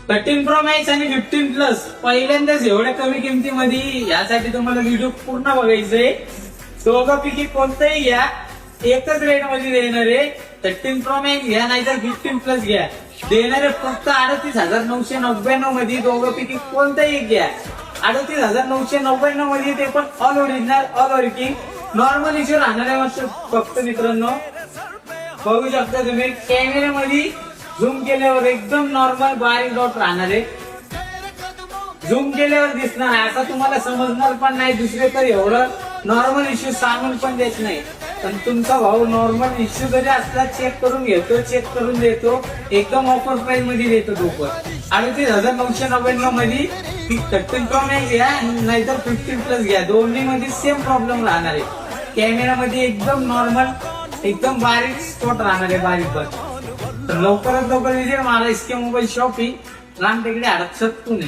13 pro max आणि 15 plus पहिल्यांदाच एवढ्या कमी किमतीमध्ये यासाठी तुम्हाला व्हिडिओ पूर्ण बघायचंय. दोघं पैकी कोणतंही घ्या, एकच रेट मध्ये देणार आहे. 13 प्रो मॅक्स घ्या नाहीतर 15 प्लस घ्या, देणार आहे फक्त 38,999 मध्ये. दोघं पैकी कोणतंही घ्या, 38,999 मध्ये, ते पण all original all working. Normal issue राहणाऱ्या वस्तू फक्त मित्रांनो बघू शकता तुम्ही. कॅमेऱ्यामध्ये झूम केल्यावर एकदम नॉर्मल बारीक डॉट राहणार आहे. झूम केल्यावर दिसणार आहे, आता तुम्हाला समजणार पण नाही. दुसरे तर एवढं नॉर्मल इश्यू सांगून पण देत नाही, पण तुमचा भाऊ नॉर्मल इश्यू जरी असला चेक करून घेतो, चेक करून देतो. एकदम ऑफर प्राइस मध्ये देतो तो पण. 38,999 मध्ये 13 प्रो मॅक्स घ्या नाहीतर 15 प्लस घ्या, दोन्ही मध्ये सेम प्रॉब्लेम राहणार आहे. कॅमेरामध्ये एकदम नॉर्मल एकदम बारीक स्पॉट राहणार आहे, बारीक बस. तर लवकरात लवकर विजिट मारा इसके मोबाईल शॉप ही रामटेकडे 68 पुणे.